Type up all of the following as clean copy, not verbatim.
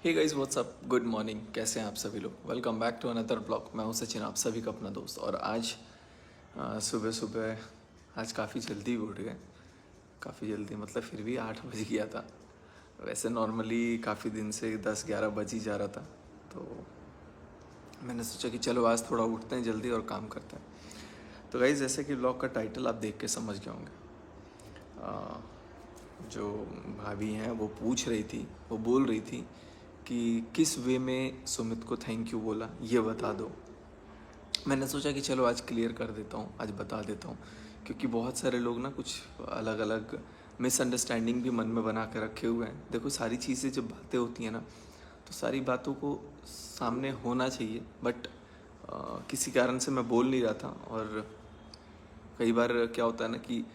हे guys what's up, good morning. कैसे हैं आप सभी लोग? Welcome back to another blog. मैं हूं सचिन, आप सभी का अपना दोस्त। और आज सुबह सुबह आज काफ़ी जल्दी उठ गए। काफ़ी जल्दी मतलब फिर भी 8 बज गया था। वैसे नॉर्मली काफ़ी दिन से 10-11 बज ही जा रहा था, तो मैंने सोचा कि चलो आज थोड़ा उठते हैं जल्दी और काम करते हैं। तो गाइस, जैसे कि ब्लॉग का टाइटल आप देख के समझ गए होंगे, जो भाभी हैं वो पूछ रही थी, वो बोल रही थी कि किस वे में सुमित को थैंक यू बोला, ये बता दो। मैंने सोचा कि चलो आज क्लियर कर देता हूँ, आज बता देता हूँ, क्योंकि बहुत सारे लोग ना कुछ अलग अलग मिसअंडरस्टैंडिंग भी मन में बना के रखे हुए हैं। देखो, सारी चीज़ें जब बातें होती हैं ना, तो सारी बातों को सामने होना चाहिए, बट किसी कारण से मैं बोल नहीं रहा था। और कई बार क्या होता है ना कि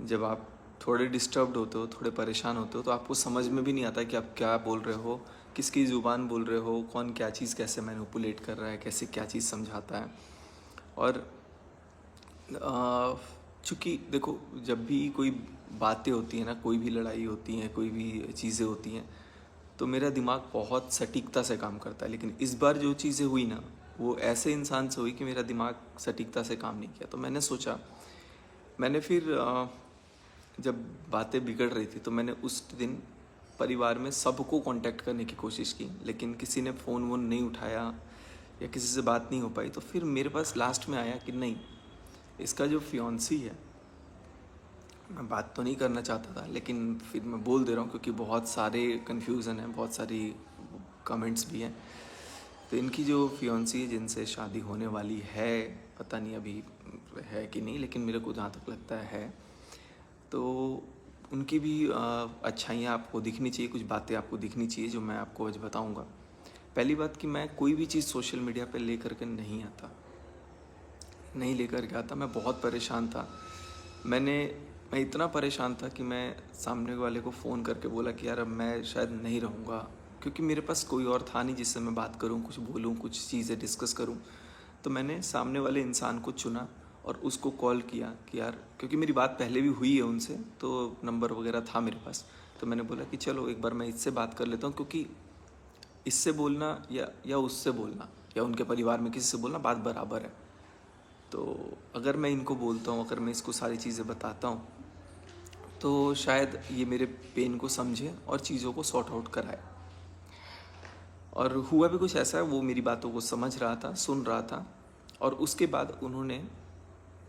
जब आप थोड़े डिस्टर्ब्ड होते हो, थोड़े परेशान होते हो, तो आपको समझ में भी नहीं आता कि आप क्या बोल रहे हो, किसकी ज़ुबान बोल रहे हो, कौन क्या चीज़ कैसे मैनिपुलेट कर रहा है, कैसे क्या चीज़ समझाता है। और चूँकि देखो, जब भी कोई बातें होती हैं ना, कोई भी लड़ाई होती है, कोई भी चीज़ें होती हैं, तो मेरा दिमाग बहुत सटीकता से काम करता है। लेकिन इस बार जो चीज़ें हुई ना, वो ऐसे इंसान से हुई कि मेरा दिमाग सटीकता से काम नहीं किया। तो मैंने सोचा, मैंने फिर जब बातें बिगड़ रही थी, तो मैंने उस दिन परिवार में सबको कांटेक्ट करने की कोशिश की, लेकिन किसी ने फ़ोन वोन नहीं उठाया या किसी से बात नहीं हो पाई। तो फिर मेरे पास लास्ट में आया कि नहीं, इसका जो फियोन्सी है, मैं बात तो नहीं करना चाहता था, लेकिन फिर मैं बोल दे रहा हूँ क्योंकि बहुत सारे कन्फ्यूज़न हैं, बहुत सारी कमेंट्स भी हैं। तो इनकी जो फियोन्सी है, जिनसे शादी होने वाली है, पता नहीं अभी है कि नहीं, लेकिन मेरे को जहाँ तक लगता है, तो उनकी भी अच्छाइयाँ आपको दिखनी चाहिए, कुछ बातें आपको दिखनी चाहिए जो मैं आपको आज बताऊंगा। पहली बात कि मैं कोई भी चीज़ सोशल मीडिया पे लेकर के नहीं लेकर के आता। मैं बहुत परेशान था। मैं इतना परेशान था कि मैं सामने वाले को फ़ोन करके बोला कि यार अब मैं शायद नहीं रहूँगा, क्योंकि मेरे पास कोई और था नहीं जिससे मैं बात करूँ, कुछ बोलूँ, कुछ चीज़ें डिस्कस करूँ। तो मैंने सामने वाले इंसान को चुना और उसको कॉल किया कि यार, क्योंकि मेरी बात पहले भी हुई है उनसे, तो नंबर वगैरह था मेरे पास। तो मैंने बोला कि चलो एक बार मैं इससे बात कर लेता हूँ, क्योंकि इससे बोलना या उससे बोलना या उनके परिवार में किसी से बोलना बात बराबर है। तो अगर मैं इनको बोलता हूँ, अगर मैं इसको सारी चीज़ें बताता हूँ, तो शायद ये मेरे पेन को समझे और चीज़ों को सॉर्ट आउट कराए। और हुआ भी कुछ ऐसा है, वो मेरी बातों को समझ रहा था, सुन रहा था। और उसके बाद उन्होंने,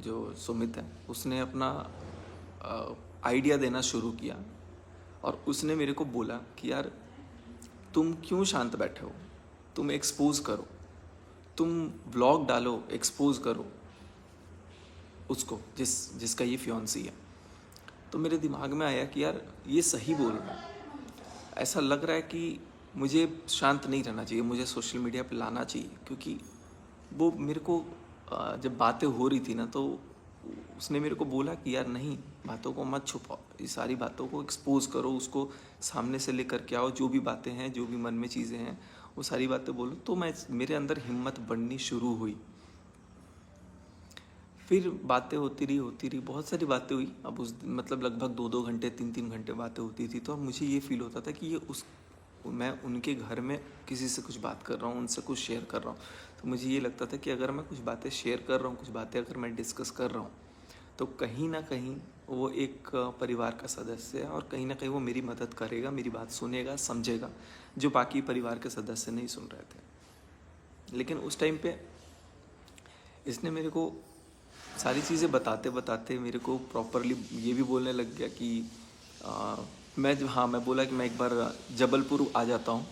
जो सुमित है, उसने अपना आइडिया देना शुरू किया। और उसने मेरे को बोला कि यार, तुम क्यों शांत बैठे हो, तुम एक्सपोज करो, तुम व्लॉग डालो, एक्सपोज करो उसको, जिसका ये फियोन्सी है। तो मेरे दिमाग में आया कि यार, ये सही बोल रहा है। ऐसा लग रहा है कि मुझे शांत नहीं रहना चाहिए, मुझे सोशल मीडिया पे लाना चाहिए, क्योंकि वो मेरे को जब बातें हो रही थी ना, तो उसने मेरे को बोला कि यार नहीं, बातों को मत छुपाओ, ये सारी बातों को एक्सपोज करो, उसको सामने से लेकर के आओ, जो भी बातें हैं, जो भी मन में चीज़ें हैं, वो सारी बातें बोलो। तो मेरे अंदर हिम्मत बढ़नी शुरू हुई। फिर बातें होती रही, बहुत सारी बातें हुई। अब उस दिन मतलब लगभग 2-2 घंटे, 3-3 घंटे बातें होती थी। तो मुझे ये फील होता था कि मैं उनके घर में किसी से कुछ बात कर रहा हूँ, उनसे कुछ शेयर कर रहा हूँ। तो मुझे ये लगता था कि अगर मैं कुछ बातें शेयर कर रहा हूँ, कुछ बातें अगर मैं डिस्कस कर रहा हूँ, तो कहीं ना कहीं वो एक परिवार का सदस्य है, और कहीं ना कहीं वो मेरी मदद करेगा, मेरी बात सुनेगा, समझेगा, जो बाकी परिवार के सदस्य नहीं सुन रहे थे। लेकिन उस टाइम पे इसने मेरे को सारी चीज़ें बताते बताते मेरे को प्रॉपरली ये भी बोलने लग गया कि मैं बोला कि मैं एक बार जबलपुर आ जाता हूँ,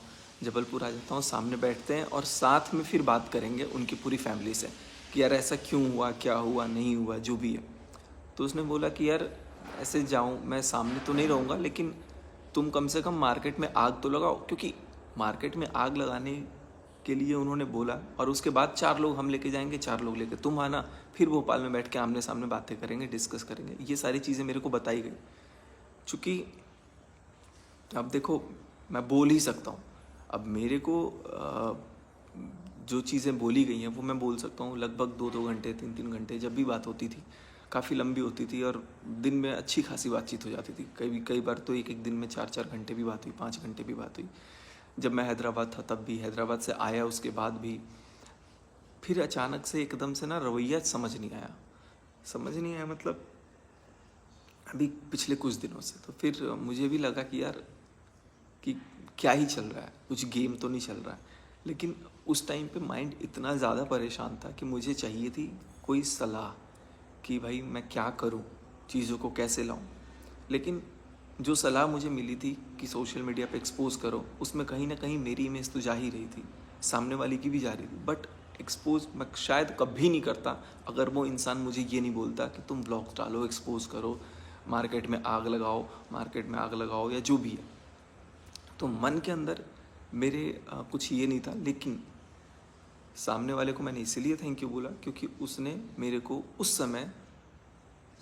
सामने बैठते हैं और साथ में फिर बात करेंगे उनकी पूरी फैमिली से कि यार ऐसा क्यों हुआ, क्या हुआ, नहीं हुआ, जो भी है। तो उसने बोला कि यार, ऐसे जाऊँ मैं सामने तो नहीं रहूँगा, लेकिन तुम कम से कम मार्केट में आग तो लगाओ, क्योंकि मार्केट में आग लगाने के लिए उन्होंने बोला। और उसके बाद 4 लोग हम लेके जाएंगे, 4 लोग लेके तुम आना, फिर भोपाल में बैठ के आमने सामने बातें करेंगे, डिस्कस करेंगे। ये सारी चीज़ें मेरे को बताई गई। चूँकि अब देखो, मैं बोल ही सकता हूँ। अब मेरे को जो चीज़ें बोली गई हैं वो मैं बोल सकता हूँ। लगभग 2-2 घंटे, 3-3 घंटे जब भी बात होती थी, काफ़ी लंबी होती थी, और दिन में अच्छी खासी बातचीत हो जाती थी। कई बार तो एक एक दिन में 4-4 घंटे भी बात हुई, 5 घंटे भी बात हुई। जब मैं हैदराबाद था तब भी, हैदराबाद से आया उसके बाद भी। फिर अचानक से एकदम से ना रवैया समझ नहीं आया मतलब अभी पिछले कुछ दिनों से। तो फिर मुझे भी लगा कि यार कि क्या ही चल रहा है, कुछ गेम तो नहीं चल रहा है। लेकिन उस टाइम पे माइंड इतना ज़्यादा परेशान था कि मुझे चाहिए थी कोई सलाह कि भाई मैं क्या करूं, चीज़ों को कैसे लाऊं। लेकिन जो सलाह मुझे मिली थी कि सोशल मीडिया पे एक्सपोज करो, उसमें कहीं ना कहीं मेरी इमेज तो जा ही रही थी, सामने वाली की भी जा रही थी। बट एक्सपोज मैं शायद कभी नहीं करता अगर वो इंसान मुझे ये नहीं बोलता कि तुम ब्लॉग्स डालो, एक्सपोज करो, मार्केट में आग लगाओ या जो भी है। तो मन के अंदर मेरे कुछ ये नहीं था। लेकिन सामने वाले को मैंने इसीलिए थैंक यू बोला क्योंकि उसने मेरे को उस समय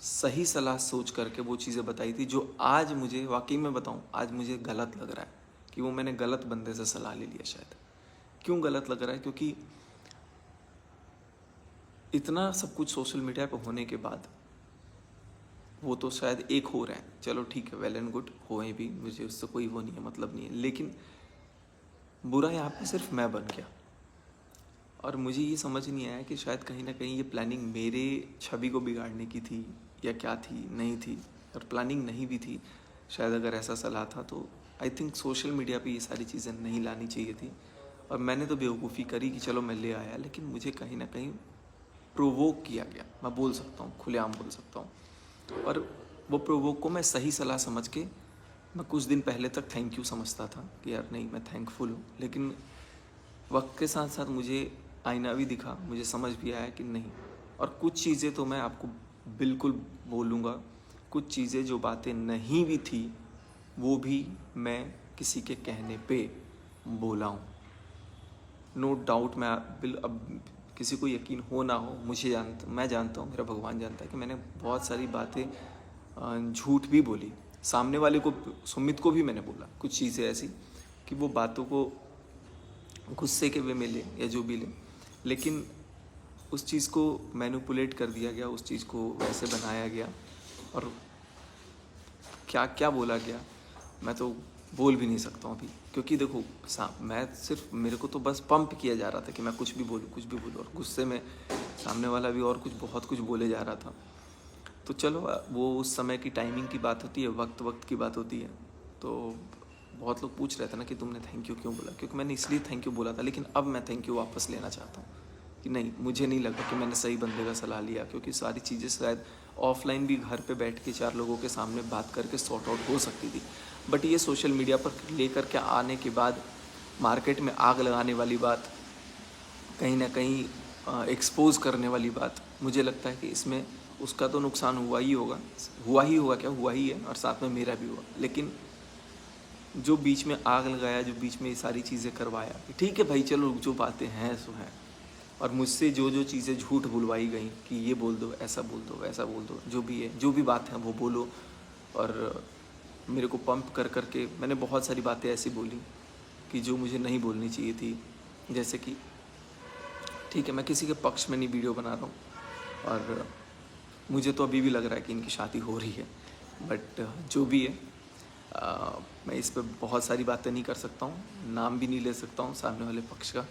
सही सलाह सोच करके वो चीज़ें बताई थी जो आज मुझे वाकई में बताऊं, आज मुझे गलत लग रहा है कि वो मैंने गलत बंदे से सलाह ले लिया शायद। क्यों गलत लग रहा है? क्योंकि इतना सब कुछ सोशल मीडिया पर होने के बाद वो तो शायद एक हो रहे हैं, चलो ठीक है, वेल एंड गुड, होए भी, मुझे उससे कोई वो नहीं है, मतलब नहीं है। लेकिन बुरा यहाँ पे सिर्फ मैं बन गया। और मुझे ये समझ नहीं आया कि शायद कहीं ना कहीं ये प्लानिंग मेरे छवि को बिगाड़ने की थी या क्या थी, नहीं थी। और प्लानिंग नहीं भी थी, शायद अगर ऐसा सलाह था तो आई थिंक सोशल मीडिया पे ये सारी चीज़ें नहीं लानी चाहिए थी। और मैंने तो बेवकूफ़ी करी कि चलो मैं ले आया, लेकिन मुझे कहीं ना कहीं प्रोवोक किया गया, मैं बोल सकता हूँ, खुलेआम बोल सकता हूँ। और वो प्रोवोक को मैं सही सलाह समझ के मैं कुछ दिन पहले तक थैंक यू समझता था कि यार नहीं, मैं थैंकफुल हूँ। लेकिन वक्त के साथ साथ मुझे आईना भी दिखा, मुझे समझ भी आया कि नहीं। और कुछ चीज़ें तो मैं आपको बिल्कुल बोलूँगा, कुछ चीज़ें जो बातें नहीं भी थी वो भी मैं किसी के कहने पे बोला हूँ। नो डाउट, मैं अब किसी को यकीन हो ना हो, मैं जानता हूँ, मेरा भगवान जानता है कि मैंने बहुत सारी बातें झूठ भी बोली। सामने वाले को, सुमित को भी मैंने बोला कुछ चीज़ें ऐसी कि वो बातों को गुस्से के वे में ले या जो भी ले, लेकिन उस चीज़ को मैनिपुलेट कर दिया गया, उस चीज़ को वैसे बनाया गया। और क्या क्या बोला गया मैं तो बोल भी नहीं सकता हूँ अभी। क्योंकि देखो, मैं सिर्फ, मेरे को तो बस पंप किया जा रहा था कि मैं कुछ भी बोलूँ, और गुस्से में सामने वाला भी और कुछ बहुत कुछ बोले जा रहा था। तो चलो, वो उस समय की टाइमिंग की बात होती है, वक्त की बात होती है। तो बहुत लोग पूछ रहे थे ना कि तुमने थैंक यू क्यों बोला, क्योंकि मैंने इसलिए थैंक यू बोला था। लेकिन अब मैं थैंक यू वापस लेना चाहता हूँ कि नहीं, मुझे नहीं लगा कि मैंने सही बंदे का सलाह लिया, क्योंकि सारी चीज़ें शायद ऑफलाइन भी घर पे बैठ के 4 लोगों के सामने बात करके सॉर्ट आउट हो सकती थी। बट ये सोशल मीडिया पर लेकर के आने के बाद मार्केट में आग लगाने वाली बात, कहीं ना कहीं एक्सपोज करने वाली बात, मुझे लगता है कि इसमें उसका तो नुकसान हुआ ही होगा, क्या हुआ ही है, और साथ में मेरा भी हुआ। लेकिन जो बीच में आग लगाया, जो बीच में ये सारी चीज़ें करवाया, ठीक है भाई, चलो जो बातें हैं सो हैं। और मुझसे जो जो चीज़ें झूठ बुलवाई गई कि ये बोल दो, ऐसा बोल दो, वैसा बोल दो, जो भी है, जो भी बात है वो बोलो। और मेरे को पंप कर करके मैंने बहुत सारी बातें ऐसी बोली कि जो मुझे नहीं बोलनी चाहिए थी। जैसे कि ठीक है, मैं किसी के पक्ष में नहीं वीडियो बना रहा हूँ, और मुझे तो अभी भी लग रहा है कि इनकी शादी हो रही है। बट जो भी है, मैं इस पर बहुत सारी बातें नहीं कर सकता हूँ, नाम भी नहीं ले सकता हूँ सामने वाले पक्ष का।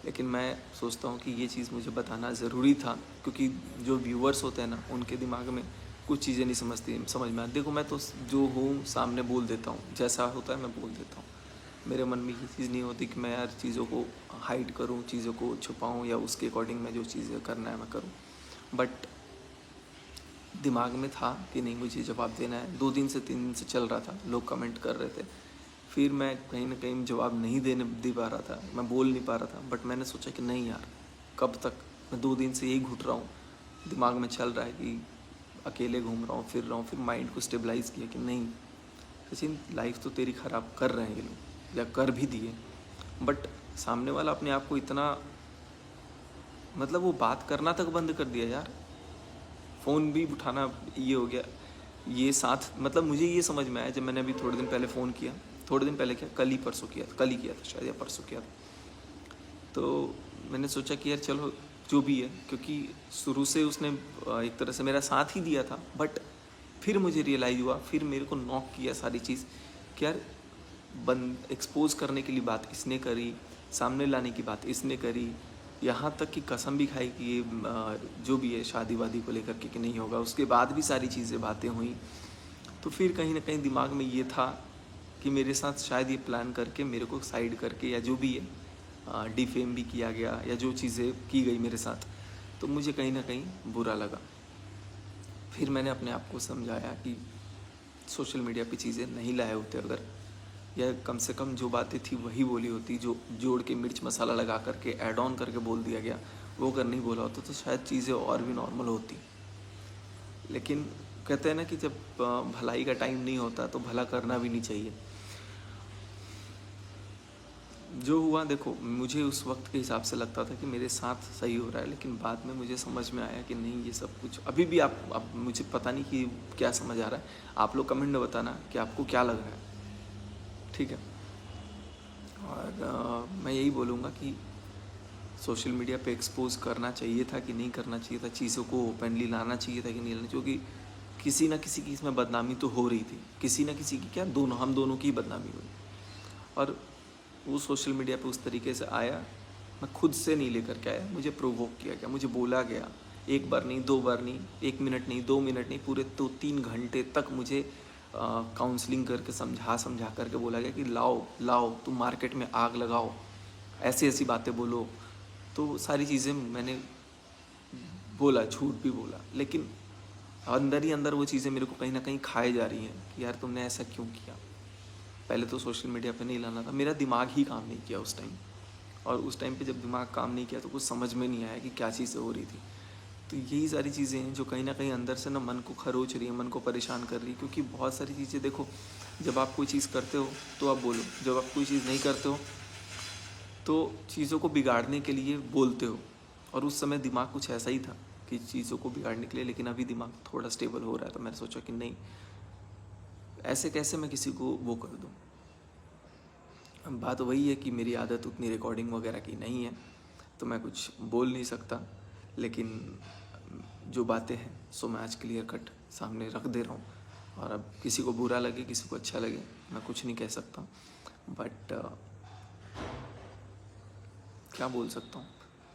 लेकिन मैं सोचता हूँ कि ये चीज़ मुझे बताना ज़रूरी था, क्योंकि जो व्यूअर्स होते हैं ना, उनके दिमाग में कुछ चीज़ें नहीं समझ में आती। देखो, मैं तो जो हूँ सामने बोल देता हूँ, जैसा होता है मैं बोल देता हूँ। मेरे मन में ये चीज़ नहीं होती कि मैं यार चीज़ों को हाइड करूँ, चीज़ों को छुपाऊँ, या उसके अकॉर्डिंग मैं जो चीज़ें करना है मैं करूँ। बट दिमाग में था कि नहीं, मुझे जवाब देना है। 2 दिन से 3 दिन से चल रहा था, लोग कमेंट कर रहे थे, फिर मैं कहीं ना कहीं जवाब नहीं दे पा रहा था, मैं बोल नहीं पा रहा था। बट मैंने सोचा कि नहीं यार, कब तक, मैं 2 दिन से यही घुट रहा हूँ, दिमाग में चल रहा है कि अकेले घूम रहा हूँ, फिर रहा हूँ। फिर माइंड को स्टेबलाइज़ किया कि नहीं सचिन, लाइफ तो तेरी ख़राब कर रहे हैं ये लोग, या कर भी दिए। बट सामने वाला अपने आप को इतना, मतलब वो बात करना तक बंद कर दिया यार, फ़ोन भी उठाना ये हो गया। ये साथ, मतलब मुझे ये समझ में आया जब मैंने अभी थोड़े दिन पहले फ़ोन किया, थोड़े दिन पहले क्या, कल ही किया था शायद, या परसों किया था। तो मैंने सोचा कि यार चलो जो भी है, क्योंकि शुरू से उसने एक तरह से मेरा साथ ही दिया था। बट फिर मुझे रियलाइज़ हुआ, फिर मेरे को नॉक किया सारी चीज़ कि यार बंद एक्सपोज करने के लिए बात इसने करी, सामने लाने की बात इसने करी, यहाँ तक कि कसम भी खाई कि ये जो भी है शादी वादी को लेकर के कि नहीं होगा। उसके बाद भी सारी चीज़ें बातें हुई। तो फिर कहीं ना कहीं दिमाग में ये था कि मेरे साथ शायद ये प्लान करके मेरे को साइड करके या जो भी है डिफेम भी किया गया या जो चीज़ें की गई मेरे साथ, तो मुझे कहीं ना कहीं बुरा लगा। फिर मैंने अपने आप को समझाया कि सोशल मीडिया पे चीज़ें नहीं लाए होते अगर, या कम से कम जो बातें थी वही बोली होती, जो जोड़ के मिर्च मसाला लगा करके ऐड ऑन करके बोल दिया गया वो अगर नहीं बोला होता तो शायद चीज़ें और भी नॉर्मल होती। लेकिन कहते हैं ना कि जब भलाई का टाइम नहीं होता तो भला करना भी नहीं चाहिए। जो हुआ देखो, मुझे उस वक्त के हिसाब से लगता था कि मेरे साथ सही हो रहा है, लेकिन बाद में मुझे समझ में आया कि नहीं, ये सब कुछ अभी भी आप अब मुझे पता नहीं कि क्या समझ आ रहा है। आप लोग कमेंट में बताना कि आपको क्या लग रहा है, ठीक है। और मैं यही बोलूँगा कि सोशल मीडिया पे एक्सपोज करना चाहिए था कि नहीं करना चाहिए था, चीज़ों को ओपनली लाना चाहिए था कि नहीं लाना चाहिए, क्योंकि किसी ना किसी की इसमें बदनामी तो हो रही थी, किसी ना किसी की, क्या दोनों, हम दोनों की बदनामी हुई। और वो सोशल मीडिया पे उस तरीके से आया, मैं खुद से नहीं लेकर के आया, मुझे प्रोवोक किया गया, मुझे बोला गया, एक बार नहीं, दो बार नहीं, 1 मिनट नहीं, 2 मिनट नहीं, पूरे 2-3 घंटे तक मुझे काउंसलिंग करके समझा करके बोला गया कि लाओ लाओ, तुम मार्केट में आग लगाओ, ऐसी ऐसी बातें बोलो। तो सारी चीज़ें मैंने बोला, झूठ भी बोला, लेकिन अंदर ही अंदर वो चीज़ें मेरे को कहीं ना कहीं खाए जा रही हैं कि यार तुमने ऐसा क्यों किया। पहले तो सोशल मीडिया पे नहीं लाना था, मेरा दिमाग ही काम नहीं किया उस टाइम। और उस टाइम पे जब दिमाग काम नहीं किया तो कुछ समझ में नहीं आया कि क्या चीज़ें हो रही थी। तो यही सारी चीज़ें हैं जो कहीं ना कहीं अंदर से ना मन को खरोच रही है, मन को परेशान कर रही है। क्योंकि बहुत सारी चीज़ें देखो, जब आप कोई चीज़ करते हो तो आप बोलो, जब आप कोई चीज़ नहीं करते हो तो चीज़ों को बिगाड़ने के लिए बोलते हो। और उस समय दिमाग कुछ ऐसा ही था कि चीज़ों को बिगाड़ने के लिए, लेकिन अभी दिमाग थोड़ा स्टेबल हो रहा है। तो मैंने सोचा कि नहीं, ऐसे कैसे मैं किसी को वो कर दूँ। अब बात वही है कि मेरी आदत उतनी रिकॉर्डिंग वगैरह की नहीं है, तो मैं कुछ बोल नहीं सकता। लेकिन जो बातें हैं सो मैं आज क्लियर कट सामने रख दे रहा हूँ। और अब किसी को बुरा लगे, किसी को अच्छा लगे, मैं कुछ नहीं कह सकता। बट क्या बोल सकता हूँ,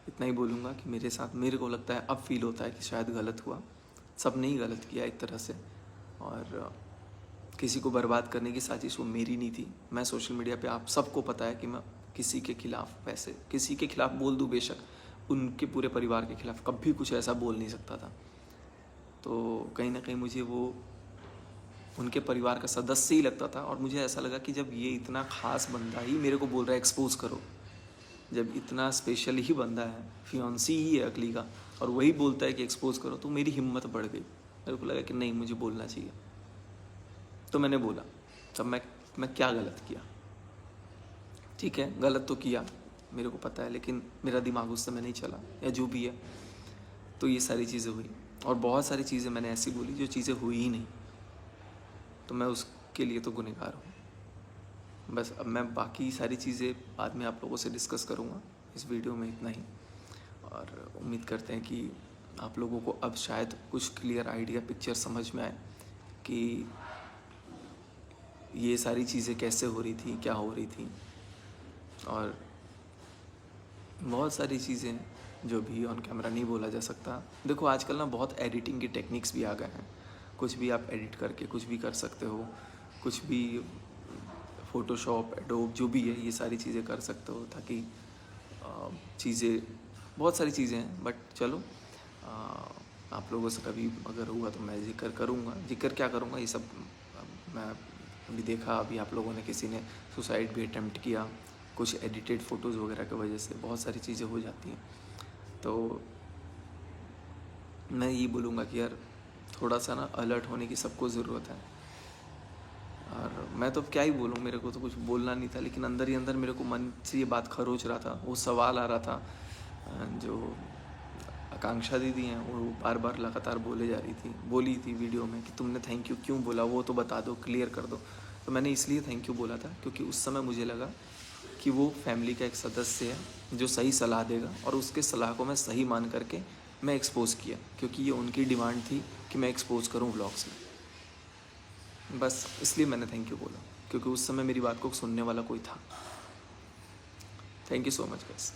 इतना ही बोलूँगा कि मेरे साथ, मेरे को लगता है अब फील होता है कि शायद गलत हुआ। सबने ही गलत किया एक तरह से। और किसी को बर्बाद करने की साजिश वो मेरी नहीं थी। मैं सोशल मीडिया पे, आप सबको पता है कि मैं किसी के खिलाफ, वैसे किसी के खिलाफ बोल दूँ बेशक, उनके पूरे परिवार के खिलाफ कभी कुछ ऐसा बोल नहीं सकता था। तो कहीं ना कहीं मुझे वो उनके परिवार का सदस्य ही लगता था। और मुझे ऐसा लगा कि जब ये इतना खास बंदा ही मेरे को बोल रहा है एक्सपोज करो, जब इतना स्पेशल ही बंदा है, फियांसी ही है अगली का, और वही बोलता है कि एक्सपोज करो, तो मेरी हिम्मत बढ़ गई। मेरे को लगा कि नहीं, मुझे बोलना चाहिए। तो मैंने बोला। तब मैं क्या गलत किया, ठीक है गलत तो किया, मेरे को पता है, लेकिन मेरा दिमाग उस समय नहीं चला, या जो भी है। तो ये सारी चीज़ें हुई, और बहुत सारी चीज़ें मैंने ऐसी बोली जो चीज़ें हुई ही नहीं। तो मैं उसके लिए तो गुनहगार हूँ। बस अब मैं बाकी सारी चीज़ें बाद में आप लोगों से डिस्कस करूँगा। इस वीडियो में इतना ही, और उम्मीद करते हैं कि आप लोगों को अब शायद कुछ क्लियर आइडिया, पिक्चर समझ में आए कि ये सारी चीज़ें कैसे हो रही थी, क्या हो रही थी। और बहुत सारी चीज़ें जो भी ऑन कैमरा नहीं बोला जा सकता। देखो आजकल ना बहुत एडिटिंग की टेक्निक्स भी आ गए हैं, कुछ भी आप एडिट करके कुछ भी कर सकते हो, कुछ भी फ़ोटोशॉप, एडोब जो भी है, ये सारी चीज़ें कर सकते हो, ताकि चीज़ें, बहुत सारी चीज़ें हैं। बट चलो, आप लोगों से कभी अगर हुआ तो मैं जिक्र करूँगा। जिक्र क्या करूँगा, ये सब मैं अभी देखा, अभी आप लोगों ने किसी ने सुसाइड भी अटेम्प्ट किया, कुछ एडिटेड फ़ोटोज़ वगैरह की वजह से बहुत सारी चीज़ें हो जाती हैं। तो मैं यही बोलूँगा कि यार थोड़ा सा ना अलर्ट होने की सबको ज़रूरत है। और मैं तो क्या ही बोलूँ, मेरे को तो कुछ बोलना नहीं था, लेकिन अंदर ही अंदर मेरे को मन से ये बात खरोच रहा था, वो सवाल आ रहा था। जो आकांक्षा दीदी हैं वो बार बार लगातार बोली थी वीडियो में कि तुमने थैंक यू क्यों बोला, वो तो बता दो, क्लियर कर दो। तो मैंने इसलिए थैंक यू बोला था क्योंकि उस समय मुझे लगा कि वो फैमिली का एक सदस्य है जो सही सलाह देगा, और उसके सलाह को मैं सही मान करके मैं एक्सपोज़ किया, क्योंकि ये उनकी डिमांड थी कि मैं एक्सपोज़ करूँ व्लॉग्स में। बस इसलिए मैंने थैंक यू बोला। क्योंकि उस समय मेरी बात को सुनने वाला कोई था। Thank you so much guys.